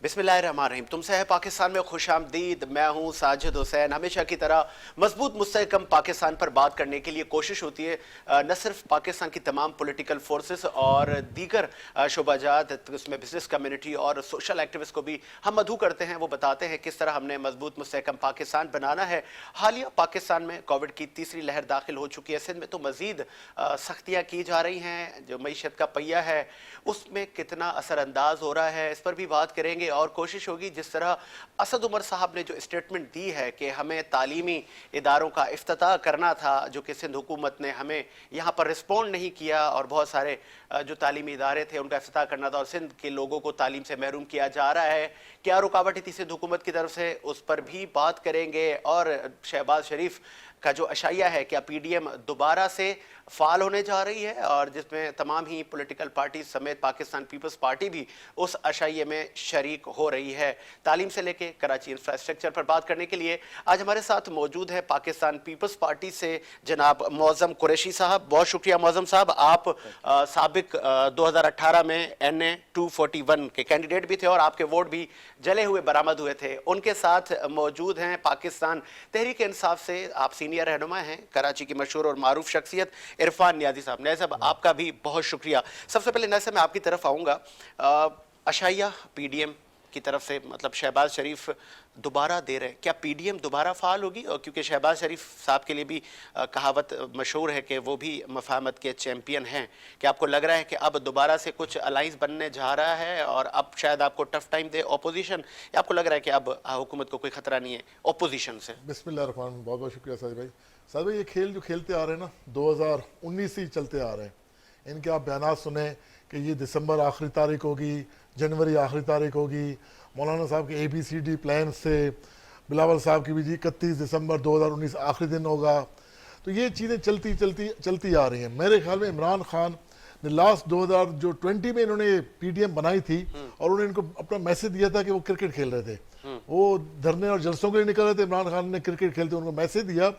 बिस्मिल्लाहिर्रहमानिर्रहीम। तुमसे है पाकिस्तान में खुशामदीद। मैं हूं साजिद हुसैन। हमेशा की तरह मजबूत मुस्तहकम पाकिस्तान पर बात करने के लिए कोशिश होती है, न सिर्फ पाकिस्तान की तमाम पॉलिटिकल फोर्सेस और दीगर शोबाजात, उसमें बिजनेस कम्युनिटी और सोशल एक्टिविस्ट को भी हम मदऊ करते हैं। वो बताते हैं किस तरह हमने मजबूत मुस्तहकम पाकिस्तान बनाना है। हालिया पाकिस्तान में कोविड की तीसरी लहर दाखिल हो चुकी है। सिंध में तो मजीद सख्तियाँ की जा रही हैं। जो मईशत का पहिया है उसमें कितना असरअंदाज हो रहा है, इस पर भी बात करेंगे। और कोशिश होगी जिस तरह असद उमर साहब ने जो स्टेटमेंट दी है कि हमें तालीमी इदारों का इफ्तिताह करना था, जो कि सिंध हुकूमत ने हमें यहाँ पर रिस्पॉन्ड नहीं किया और बहुत सारे जो तालीमी इदारे थे उनका इफ्तिताह करना था और सिंध के लोगों को तालीम से महरूम किया जा रहा है। क्या रुकावट थी सिंध हुकूमत की तरफ से, उस पर भी बात करेंगे। और शहबाज शरीफ का जो अशाया है, क्या पीडीएम दोबारा से फाल होने जा रही है, और जिसमें तमाम ही पॉलिटिकल पार्टी समेत पाकिस्तान पीपल्स पार्टी भी उस अशाये में शरीक हो रही है। तालीम से लेके कराची इंफ्रास्ट्रक्चर पर बात करने के लिए आज हमारे साथ मौजूद है पाकिस्तान पीपल्स पार्टी से जनाब मौज़म कुरैशी साहब। बहुत शुक्रिया मौज़म साहब। आप साबिक 2018 में NA 241 के कैंडिडेट भी थे और आपके वोट भी जले हुए बरामद हुए थे। उनके साथ मौजूद हैं पाकिस्तान तहरीक इंसाफ से आप सीनियर रहनुमा हैं, कराची की मशहूर और मारूफ शख्सियत इरफान नियाजी साहब। नए साहब आपका भी बहुत शुक्रिया। सबसे पहले नए साहब मैं आपकी तरफ आऊँगा। अशाया पीडीएम की तरफ से, मतलब शहबाज शरीफ दोबारा दे रहे हैं, क्या पीडीएम दोबारा फाल होगी? और क्योंकि शहबाज शरीफ साहब के लिए भी कहावत मशहूर है कि वो भी मफाहमत के चैम्पियन हैं, कि आपको लग रहा है कि अब दोबारा से कुछ अलाइंस बनने जा रहा है और अब शायद आपको टफ टाइम दे ओपोजिशन, या आपको लग रहा है कि अब हुकूमत को कोई खतरा नहीं है ओपोजिशन से? बिस्मिल्लाहिर्रहमानिर्रहीम। बहुत बहुत शुक्रिया साजिद भाई। साजिद भाई, ये खेल जो खेलते आ रहे हैं ना 2019 से ही चलते आ रहे हैं। इनके आप बयान सुने कि ये दिसंबर आखिरी तारीख होगी, जनवरी आखिरी तारीख होगी। मौलाना साहब के ABCD प्लान से, बिलावल साहब की भी जी 31 दिसंबर 2019 आखिरी दिन होगा। तो ये चीज़ें चलती आ रही हैं। मेरे ख्याल में इमरान खान ने लास्ट 2020 में इन्होंने पीडीएम बनाई थी और उन्होंने इनको अपना मैसेज दिया था कि वो क्रिकेट खेल रहे थे, वो धरने और जलसों के लिए निकल रहे थे। इमरान खान ने क्रिकेट खेलते उनको मैसेज दिया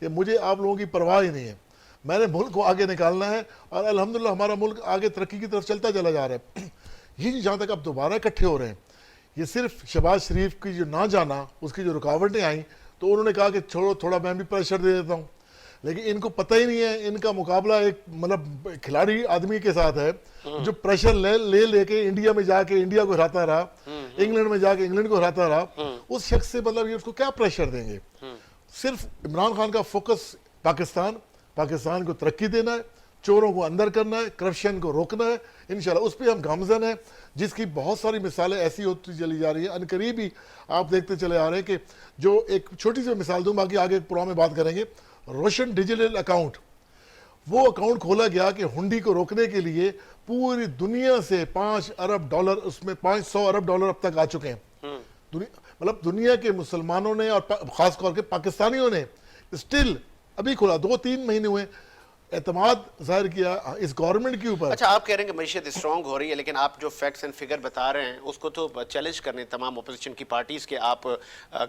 कि मुझे आप लोगों की परवाह ही नहीं है, मैंने मुल्क को आगे निकालना है और अल्हम्दुलिल्लाह हमारा मुल्क आगे तरक्की की तरफ चलता चला जा रहा है। ये जहाँ तक अब दोबारा इकट्ठे हो रहे हैं, ये सिर्फ शहबाज शरीफ की जो ना जाना, उसकी जो रुकावटें आई, तो उन्होंने कहा कि छोड़ो थोड़ा मैं भी प्रेशर दे देता हूँ। लेकिन इनको पता ही नहीं है, इनका मुकाबला एक मतलब खिलाड़ी आदमी के साथ है जो प्रेशर लेके इंडिया में जाके इंडिया को हराता रहा, इंग्लैंड में जाके इंग्लैंड को हराता रहा। उस शख्स से मतलब ये उसको क्या प्रेशर देंगे? सिर्फ इमरान खान का फोकस पाकिस्तान को तरक्की देना है, चोरों को अंदर करना है, करप्शन को रोकना है। इंशाल्लाह उस पर हम गामजन हैं, जिसकी बहुत सारी मिसालें ऐसी होती चली जा रही है। अनकरीब ही आप देखते चले आ रहे हैं कि जो एक छोटी सी मिसाल दूं, बाकी आगे प्रोग्राम में बात करेंगे। रोशन डिजिटल अकाउंट, वो अकाउंट खोला गया कि हुंडी को रोकने के लिए पूरी दुनिया से $5 अरब, उसमें $500 अरब अब तक आ चुके हैं। मतलब दुनिया के मुसलमानों ने और खासतौर के पाकिस्तानियों ने स्टिल अभी खोला, 2-3 महीने हुए, एतमाद जाहिर किया इस गवर्नमेंट के ऊपर। अच्छा, आप कह रहे हैं कि मईशत स्ट्रॉन्ग हो रही है, लेकिन आप जो फैक्ट्स एंड फिगर बता रहे हैं उसको तो चैलेंज करने तमाम अपोजिशन की पार्टीज के आप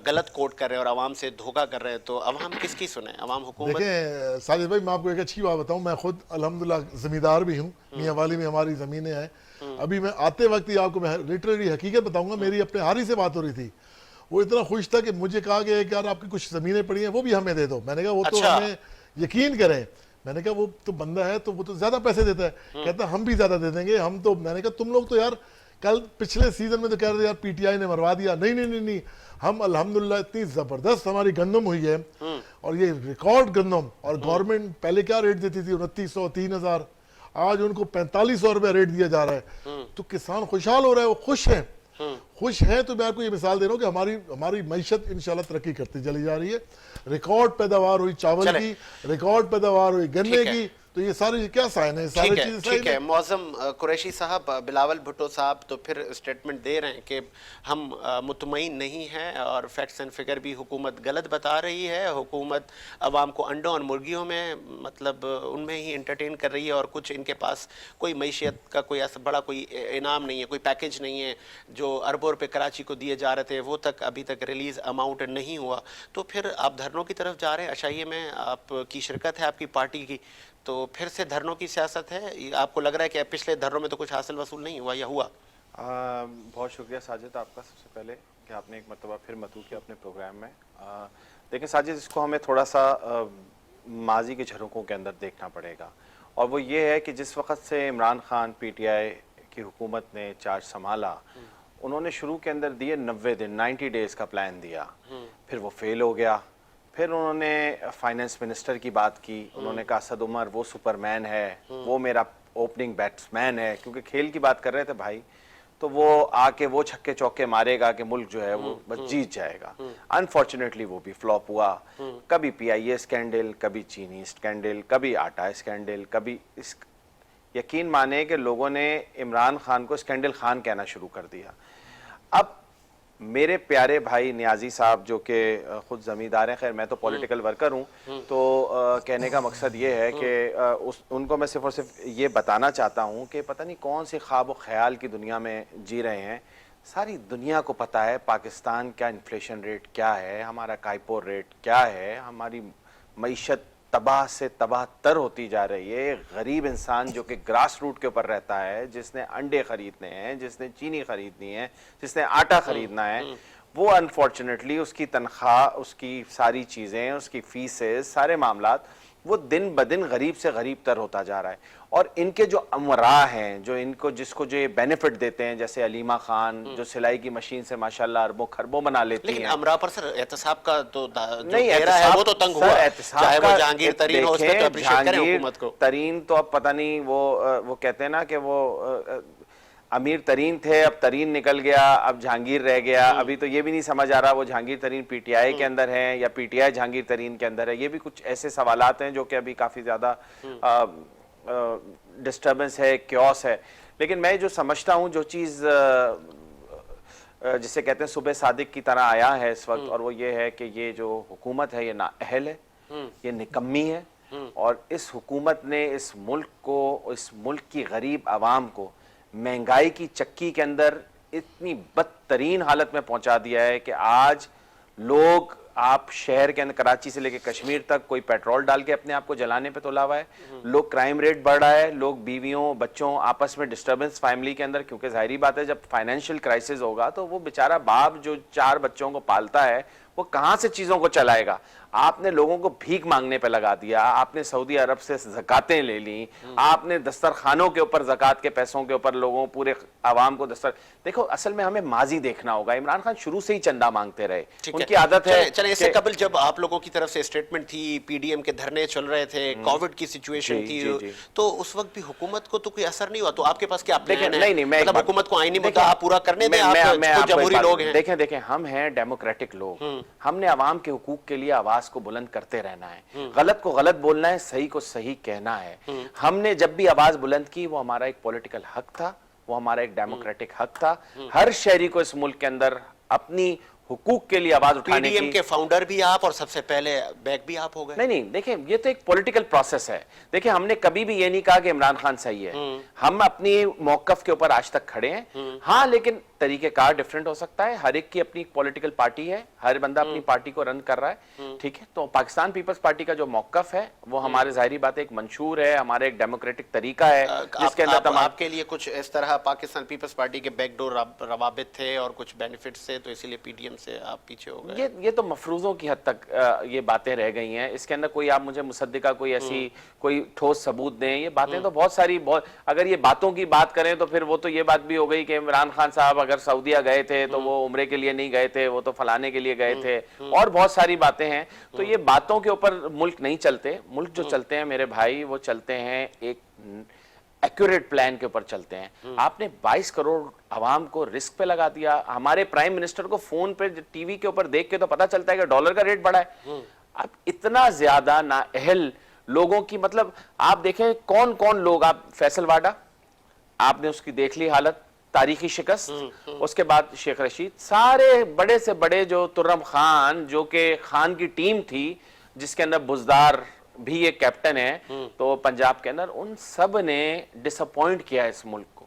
गलत कोट कर रहे हैं और आवाम से धोखा कर रहे हैं, तो अवाम किसकी सुने? अवाम हुकूमत? देखें साजिद भाई, मैं आपको एक अच्छी बात बताऊं, मैं खुद अल्हम्दुलिल्लाह जमींदार भी हूँ, मियाँ वाली में हमारी ज़मीनें हैं। अभी मैं आते वक्त ही आपको मैं लिटरली हकीकत बताऊंगा, मेरी अपने हारी से बात हो रही थी। वो इतना खुश था कि मुझे कहा गया कि यार आपकी कुछ ज़मीनें पड़ी हैं, वो भी हमें दे दो। मैंने कहा वो तो हमें यकीन करें, मैंने कहा वो तो बंदा है तो वो तो ज्यादा पैसे देता है। कहता हम भी ज्यादा दे देंगे हम तो। मैंने कहा तुम लोग तो यार कल पिछले सीजन में तो कह रहे थे यार पीटीआई ने मरवा दिया। नहीं नहीं नहीं नहीं, हम अल्हम्दुलिल्लाह इतनी जबरदस्त हमारी गंदम हुई है और ये रिकॉर्ड गंदम। और गवर्नमेंट पहले क्या रेट देती थी? 2900 3000, आज उनको 4500 रुपया रेट दिया जा रहा है। तो किसान खुशहाल हो रहा है, वो खुश है। तो मैं आपको ये मिसाल दे रहा हूँ कि हमारी मईशत इंशाल्लाह तरक्की करती चली जा रही है। रिकॉर्ड पैदावार हुई चावल की, रिकॉर्ड पैदावार हुई गन्ने की, तो ये सारी क्या साइन है? सारी चीजें ठीक है। मौज़म कुरैशी साहब, बिलावल भुट्टो साहब तो फिर स्टेटमेंट दे रहे हैं कि हम मुतमईन नहीं हैं और फैक्ट्स एंड फिगर भी हुकूमत गलत बता रही है। हुकूमत आवाम को अंडों और मुर्गियों में मतलब उनमें ही इंटरटेन कर रही है और कुछ इनके पास कोई मईशियत का कोई ऐसा बड़ा कोई इनाम नहीं है, कोई पैकेज नहीं है। जो अरबों रुपये कराची को दिए जा रहे थे वो तक अभी तक रिलीज़ अमाउंट नहीं हुआ। तो फिर आप धरनों की तरफ जा रहे हैं, अशाइये में आपकी शिरकत है आपकी पार्टी की, तो फिर से धरनों की सियासत है। आपको लग रहा है कि पिछले धरनों में तो कुछ हासिल वसूल नहीं हुआ या हुआ? बहुत शुक्रिया साजिद आपका सबसे पहले कि आपने एक मरतबा फिर मदऊ किया अपने प्रोग्राम में। देखिए साजिद, इसको हमें थोड़ा सा माजी के झरोकों के अंदर देखना पड़ेगा, और वो ये है कि जिस वक़्त से इमरान खान पीटीआई की हुकूमत ने चार्ज संभाला, उन्होंने शुरू के अंदर दिए 90 दिन 90 डेज़ का प्लान दिया, फिर वो फेल हो गया। फिर उन्होंने फाइनेंस मिनिस्टर की बात की, उन्होंने कहा असद उमर वो सुपरमैन है, वो मेरा ओपनिंग बैट्समैन है, क्योंकि खेल की बात कर रहे थे भाई, तो वो आके वो छक्के चौके मारेगा कि मुल्क जो है वो बस जीत जाएगा। अनफॉर्चुनेटली वो भी फ्लॉप हुआ। कभी पीआईए स्कैंडल, कभी चीनी स्कैंडल, कभी आटा स्कैंडल, कभी इस यकीन माने कि लोगों ने इमरान खान को स्कैंडल खान कहना शुरू कर दिया। अब मेरे प्यारे भाई नियाजी साहब जो कि खुद जमींदार हैं, खैर मैं तो पॉलिटिकल वर्कर हूँ, तो कहने का मकसद ये है कि उनको मैं सिर्फ और सिर्फ ये बताना चाहता हूँ कि पता नहीं कौन से ख्वाब व ख्याल की दुनिया में जी रहे हैं। सारी दुनिया को पता है पाकिस्तान का इन्फ्लेशन रेट क्या है, हमारा काइपो रेट क्या है, हमारी मईशत तबाह से तबाह तर होती जा रही है। गरीब इंसान जो कि ग्रास रूट के ऊपर रहता है, जिसने अंडे खरीदने हैं, जिसने चीनी खरीदनी है, जिसने आटा खरीदना है, वो अनफॉर्चुनेटली उसकी तनख्वाह, उसकी सारी चीज़ें, उसकी फीसेस, सारे मामलात, वो दिन ब दिन गरीब से गरीब तर होता जा रहा है। और इनके जो अमरा हैं, जो इनको जिसको जो ये बेनिफिट देते हैं, जैसे अलीमा खान जो सिलाई की मशीन से माशाल्लाह अरबों खरबों बना लेती लेकिन हैं। अमरा पर सर एहतसाब का तो नहीं, घेरा है वो तो तंग हुआ, चाहे वो जहांगीर तरीन हो, उसका तो अप्रिशिएट करें हुकूमत को। तरीन तो अब पता नहीं, वो कहते हैं ना कि वो अमीर तरीन थे, अब तरीन निकल गया, अब जहांगीर रह गया। अभी तो ये भी नहीं समझ आ रहा वो जहांगीर तरीन पीटीआई के अंदर है या पीटीआई जहांगीर तरीन के अंदर है। ये भी कुछ ऐसे सवालात हैं जो कि अभी काफ़ी ज़्यादा डिस्टर्बेंस है, क्योस है। लेकिन मैं जो समझता हूँ, जो चीज़ जिसे कहते हैं सुबह सादिक की तरह आया है इस वक्त, और वो ये है कि ये जो हुकूमत है ये नाअहल है, ये निकम्मी है, और इस हुकूमत ने इस मुल्क को, इस मुल्क की गरीब आवाम को महंगाई की चक्की के अंदर इतनी बदतरीन हालत में पहुंचा दिया है कि आज लोग, आप शहर के अंदर कराची से लेकर कश्मीर तक, कोई पेट्रोल डाल के अपने आप को जलाने पे तुला हुआ है। लोग, क्राइम रेट बढ़ रहा है, लोग बीवियों बच्चों आपस में डिस्टर्बेंस फैमिली के अंदर, क्योंकि जाहिर बात है जब फाइनेंशियल क्राइसिस होगा तो वो बेचारा बाप जो 4 बच्चों को पालता है वो कहाँ से चीज़ों को चलाएगा। आपने लोगों को भीख मांगने पे लगा दिया, आपने सऊदी अरब से ज़कातें ले ली, आपने दस्तरखानों के ऊपर ज़कात के पैसों के ऊपर लोगों, पूरे आवाम को देखो, असल में हमें माजी देखना होगा। इमरान खान शुरू से ही चंदा मांगते रहे, उनकी आदत है। चले इससे कबल जब आप लोगों की तरफ से स्टेटमेंट थी, पीडीएम के धरने चल रहे थे, कोविड की सिचुएशन थी, तो उस वक्त भी हुकूमत को तो कोई असर नहीं हुआ, तो आपके पास क्या प्लान है? नहीं, मैं मतलब हुकूमत को आईनी मुद्दा आप पूरा करने दें, आप जमहूरी लोग हैं। देखें, हम हैं डेमोक्रेटिक लोग, हमने आवाम के हुकूक के लिए आवाज को बुलंद करते रहना है, गलत को गलत बोलना है, सही को सही कहना है। हमने जब भी आवाज बुलंद की, वो हमारा एक पॉलिटिकल हक था, वो हमारा एक डेमोक्रेटिक हक था। हर शहरी को इस मुल्क के अंदर अपनी हुकूक के लिए आवाज उठाने की। पीडीएम के फाउंडर भी आप और सबसे पहले बैक भी आप हो गए। नहीं, देखिए, ये तो एक पॉलिटिकल प्रोसेस है। देखिए, हमने कभी भी ये नहीं कहा कि इमरान खान सही है, हम अपनी मौकफ के ऊपर आज तक खड़े हैं। हाँ, लेकिन तरीकेकार डिफरेंट हो सकता है, हर एक की अपनी पॉलिटिकल पार्टी है, हर बंदा अपनी पार्टी को रन कर रहा है, ठीक है। तो पाकिस्तान पीपल्स पार्टी का जो मौकफ है वो हमारे जाहिर बात है एक मंशूर है, हमारे एक डेमोक्रेटिक तरीका है जिसके अंदर आपके लिए कुछ इस तरह पाकिस्तान पीपल्स पार्टी के बैकडोर रवाबित थे और कुछ बेनिफिट्स थे, तो इसीलिए पीडीएम से आप पीछे हो गए। ये तो मफरूजों की हद तक ये बातें रह गई हैं। इसके अंदर कोई, आप मुझे मुसद्दिका कोई ऐसी कोई ठोस सबूत दें। ये बातें तो बहुत सारी, अगर ये बातों की बात करें तो फिर वो तो ये बात भी हो गई कि इमरान खान साहब अगर सऊदीया गए थे तो वो उम्रे के लिए नहीं गए थे, वो तो फलाने के लिए गए थे, और बहुत सारी बातें हैं। तो ये बातों के ऊपर मुल्क नहीं चलते। मुल्क जो चलते हैं मेरे भाई, वो चलते हैं एक एक्यूरेट प्लान के ऊपर चलते हैं। आपने 22 करोड़ आवाम को रिस्क पे लगा दिया। हमारे प्राइम मिनिस्टर को फोन पे, टीवी के ऊपर देख के तो पता चलता है कि डॉलर का रेट बढ़ा है। अब इतना ज्यादा नाअहल लोगों की, मतलब आप देखें कौन कौन लोग, आप फैसल वाडा आपने उसकी देख ली हालत, तारीखी शिकस्त, उसके बाद शेख रशीद, सारे बड़े से बड़े, जो तुर्रम खान जो कि खान की टीम थी जिसके अंदर बुजदार भी एक कैप्टन है तो पंजाब के अंदर, उन सब ने डिसअपॉइंट किया इस मुल्क को।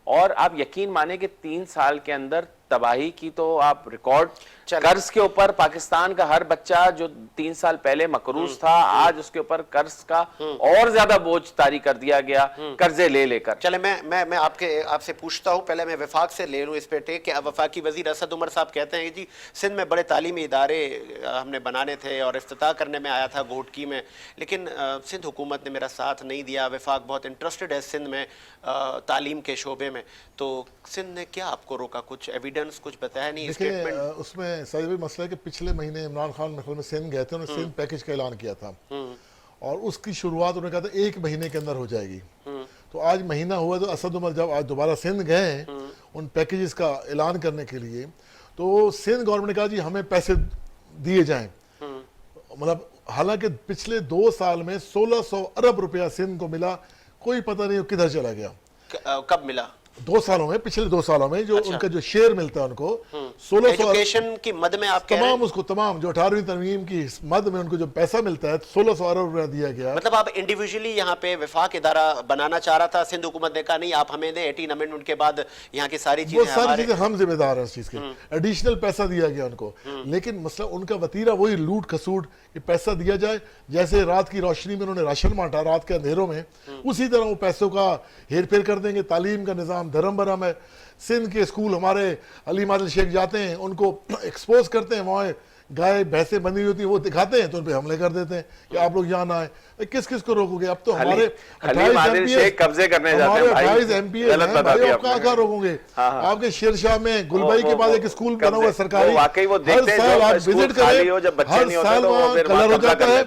और आप यकीन माने कि 3 साल के अंदर तबाही की तो आप रिकॉर्ड, कर्ज के ऊपर पाकिस्तान का हर बच्चा जो 3 साल पहले मकरूज था, आज उसके ऊपर कर्ज का और ज्यादा बोझ तारी कर दिया गया, कर्जे ले लेकर। चले मैं आपसे पूछता हूं, पहले मैं वफाक से ले लूं इस पे टेक कि वफाकी वजीर असद उमर साहब कहते हैं जी सिंध में बड़े तालीमी इदारे हमने बनाने थे और इफ्तिताह करने में आया था घोटकी में, लेकिन सिंध हुकूमत ने मेरा साथ नहीं दिया। वफाक बहुत इंटरेस्टेड है सिंध में तालीम के शोबे में, तो सिंध ने क्या आपको रोका? कुछ एविडेंस कुछ बताया नहीं? देखिए उसमें सही भाई मसला है कि पिछले महीने इमरान खान में सिंध गए थे, उन्होंने सिंध पैकेज का ऐलान किया था और उसकी शुरुआत उन्होंने कहा था 1 महीने के अंदर हो जाएगी। तो आज महीना हुआ, तो असद उमर जब आज दोबारा सिंध गए उन पैकेजेस का ऐलान करने के लिए, तो सिंध गवर्नमेंट ने कहा जी हमें पैसे दिए जाएं। मतलब हालांकि पिछले 2 साल में 1600 अरब रुपया सिंध को मिला, कोई पता नहीं किधर चला गया। कब मिला? 2 सालों में, पिछले 2 सालों में जो उनका जो शेयर मिलता है उनको 1600 एजुकेशन की मद में आप कह रहे हैं? तमाम उसको तमाम जो 18वीं तरमीम की मद में उनको जो पैसा मिलता है 1600 अरब रुपया दिया गया। मतलब आप इंडिविजुअली यहाँ पे वफाक इदारा बनाना चाह रहा था, सिंध हुकूमत ने कहा नहीं आप हमें दें, 18 अमेंडमेंट के बाद यहाँ की सारी वो चीजें सारी चीजें हम जिम्मेदार हैं इस चीज के, एडिशनल पैसा दिया गया उनको। लेकिन मसला उनका वतीरा वही लूट खसूट कि पैसा दिया जाए, जैसे रात की रोशनी में उन्होंने राशन बांटा रात के अंधेरों में, उसी तरह वो पैसों का हेर फेर कर देंगे। तालीम का निज़ाम धर्म भरम है। सिंध के स्कूल हमारे अली मादिल शेख जाते हैं, उनको एक्सपोज करते हैं, वहाँ गाय भैंसें बंधी होती है वो दिखाते हैं तो उन पे हमले कर देते हैं कि आप लोग यहाँ ना आए। किस किस को रोकोगे? अब तो हमारे 28 कब्जे करने जाते हैं भाई, 28 MPs हैं भाई, आप कहाँ रोकोगे? आपके शेरशाह में गुलबाई के बाद एक स्कूल बना हुआ है सरकारी, हर साल आप विजिट करें, हर साल वहाँ कलर हो जाता है,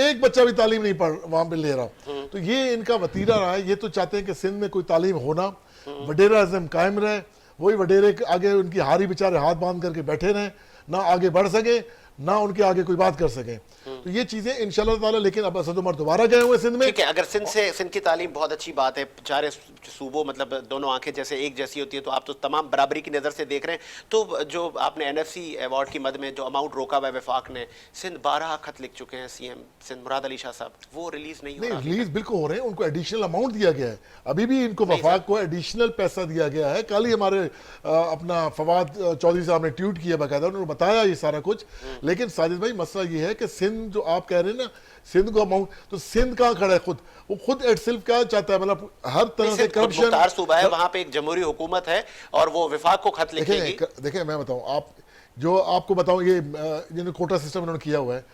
एक बच्चा भी तालीम नहीं पढ़ वहाँ पे ले रहा। तो ये इनका वतीरा रहा है। ये तो चाहते हैं कि सिंध में कोई तालीम होना, वडेराज़म कायम रहे, वही वडेरे आगे उनकी हारी बेचारे हाथ बांध करके बैठे रहे, ना आगे बढ़ सके ना उनके आगे कोई बात कर सके। तो ये चीजें इंशाल्लाह ताला, लेकिन अब असद उमर दोबारा गए हुए सिंध में। ठीक है, अगर सिंध की तालीम बहुत अच्छी बात है, चारे सूबों मतलब दोनों आंखें जैसे एक जैसी होती है, तो आप तो तमाम बराबरी की नज़र से देख रहे हैं। तो जो आपने NFC अवार्ड की मद में जो अमाउंट रोका हुआ है वफाक ने, सिंध 12 खत लिख चुके हैं CM सिंध मुराद अली शाह साहब, वो रिलीज नहीं हो रहा। रिलीज बिल्कुल हो रहे हैं, उनको एडिशनल अमाउंट दिया गया है, अभी भी इनको वफाक को एडिशनल पैसा दिया गया है। कल ही हमारे अपना फवाद चौधरी साहब ने ट्वीट किया बाकायदा, उन्होंने बताया ये सारा कुछ। लेकिन साजिद भाई मसला ये है कि सिंध जो आप कह रहे हैं ना, सिंध को अमाउंट, तो सिंध कहाँ खड़ा है? खुद एट सिल्फ क्या चाहता है? मतलब हर तरह से करप्शन सूबा है, वहां पे एक जमहूरी हुकूमत है और वो वफाक को खत लिखेगी। देखिए मैं बताऊं, आप जो आपको बताऊं, ये जिन्होंने कोटा सिस्टम उन्होंने किया हुआ है,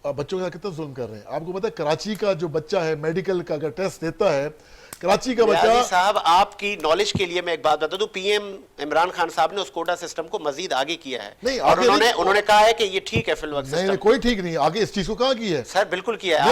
बच्चों के साथ कितना जुल्म कर रहे हैं। आपको पता है कराची का जो बच्चा है मेडिकल का अगर टेस्ट देता है, कराची का बच्चा, साहब आपकी नॉलेज के लिए मैं एक बात बता दूं, PM इमरान खान साहब ने उस कोटा सिस्टम को मजीद आगे किया है। नहीं, और उन्होंने कहा है कि ये ठीक है फिलवक्त सिस्टम। नहीं, कोई ठीक नहीं, आगे इस चीज को कहाँ की है? सर बिल्कुल किया है।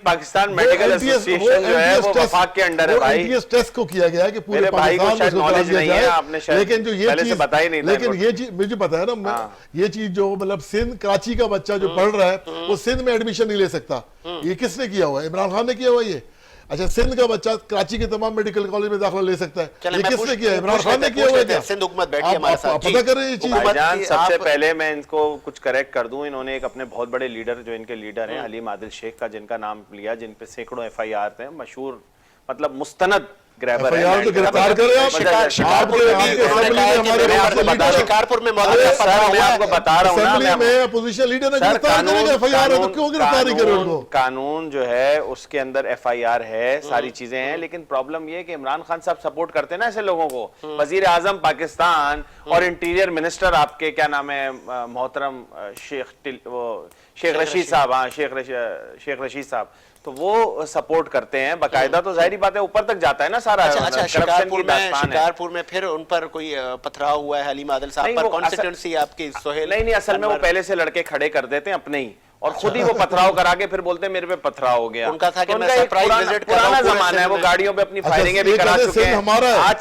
पाकिस्तान मेडिकल एसोसिएशन जो है वो वफाक के अंडर है भाई। NTS टेस्ट को किया गया है कि पूरे पाकिस्तान में इसको करा दिया जाए। लेकिन जो ये चीज पता ही नहीं, लेकिन ये चीज मुझे पता है ना, ये चीज जो मतलब सिंध कराची का बच्चा जो पढ़ रहा है वो सिंध में एडमिशन नहीं ले सकता। ये किसने किया हुआ है? इमरान खान ने किया हुआ ये। अच्छा, सिंध का बच्चा कराची के तमाम मेडिकल कॉलेज में दाखिला ले सकता है, ये किसने किया? इमरान खान ने किया हुआ है। सिंध हुकूमत बैठी है हमारे साथ, पता कर रहे हैं ये चीज। भाईजान सबसे पहले मैं इनको कुछ करेक्ट कर दूं, इन्होंने एक अपने बहुत बड़े लीडर जो इनके लीडर हैं हलीम आदिल शेख का, जिनका नाम लिया, जिन पे सैकड़ों FIR थे, मशहूर मतलब मुस्तनद ग्रैबर है, तो गिरफ्तार करें आप। शिकारपुर में मैं आपको बता रहा हूं ना, मैं अपोजिशन लीडर ने गिरफ्तार करेंगे, FIR है तो क्यों गिरफ्तारी करें उनको? कानून जो है उसके अंदर FIR है, सारी चीजें हैं, लेकिन प्रॉब्लम ये है कि इमरान खान साहब सपोर्ट करते हैं ना ऐसे लोगों को। वजीर आजम पाकिस्तान और इंटीरियर मिनिस्टर आपके क्या नाम है, मोहतरम शेख रशीद साहब, हाँ शेख रशीद साहब, तो वो सपोर्ट करते हैं बाकायदा। तो जाहिर बात है ऊपर तक जाता है ना सारा। अच्छा, शिकारपुर में फिर उन पर कोई पथराव हुआ है हलीम आदिल साहब पर? कॉन्स्टिट्यूएंसी आपकी सोहेल? नहीं, असल में वो पहले से लड़के खड़े कर देते हैं अपने ही, और खुद ही वो पथराव करा के फिर बोलते हैं मेरे पे पथराव हो गया। उनका था कि मैं सरप्राइज विजिट कर रहा हूं, पुराना जमाना है, वो गाड़ियों पे अपनी फायरिंगें भी करा चुके हैं। आज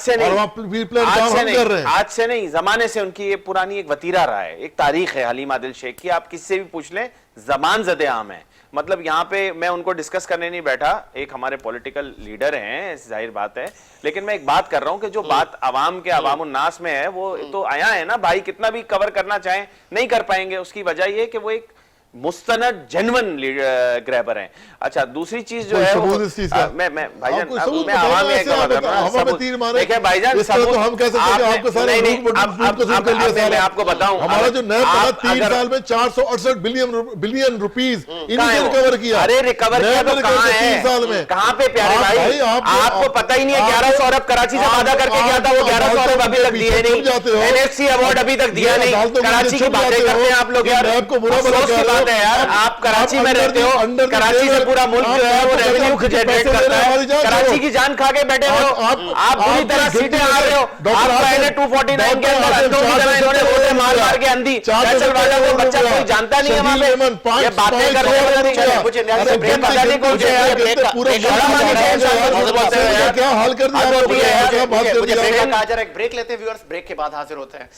से नहीं, जमाने से उनकी ये पुरानी एक वतीरा रहा है, एक तारीख है हलीम आदिल शेख की। आप किससे भी पूछ लें, जबान ज़दे आम है। मतलब यहाँ पे मैं उनको डिस्कस करने नहीं बैठा, एक हमारे पॉलिटिकल लीडर हैं, जाहिर बात है, लेकिन मैं एक बात कर रहा हूँ कि जो बात अवाम के अवामुन्नास में है वो तो आया है ना भाई। कितना भी कवर करना चाहें नहीं कर पाएंगे। उसकी वजह ये कि वो एक मुस्तनद जेन्युइन ग्रैबर हैं। अच्छा, दूसरी चीज जो कोई है सबूत इस चीज का? मैं भाईजान आपको सबूत मैं बताइए आवाम में ऐसे एक बात आप करता हूं, हवा में सबूत- तीर मारे। देखिए भाईजान, इस तरह तो हम कह सकते हैं कि आपने- आपको सारे नहीं, नहीं, रूट को कसूर कर लिया मैं सारा। आपको बताऊं, हमारा जो नैब बना आप 3 अगर- साल में 468 बिलियन रुपीस कहाँ इन्हीं है ने वो? रिकवर किया। अरे रिकवर किया नैब तो ने कहाँ रिकवर है? 3 साल में। कहाँ पे प्यारे आप भाई? आपको पता ही नहीं है 1100 अरब कराची से वादा करके गया था, वो 1100 अरब अभी तक दिए नहीं। NSC अवार्ड अभी तक दिया नहीं। कराची की बातें करते हैं आप लोग यार, अफसोस की बात है यार। आप कराची में रहते हो, कराची से पूरा मुल्क जो है वो रेवेन्यू जनरेट करता है, कराची की जान खा के बैठे हो आप बुरी तरह सीटें आ रहे हो। आप पहले 249 के अंदर अंधों की तरह इन्होंने वोटें मार मार के अंधी फैसल वाला को बच्चा कोई जानता नहीं है वहां पे, ये बातें कर रहे हो। मुझे न्याय से ब्रेक पता नहीं कौन से यार, ब्रेक का क्या हाल कर दिया मुझे ब्रेक का कहा जा रहा है, एक ब्रेक लेते हैं व्यूअर्स, ब्रेक के बाद हाजिर होते हैं।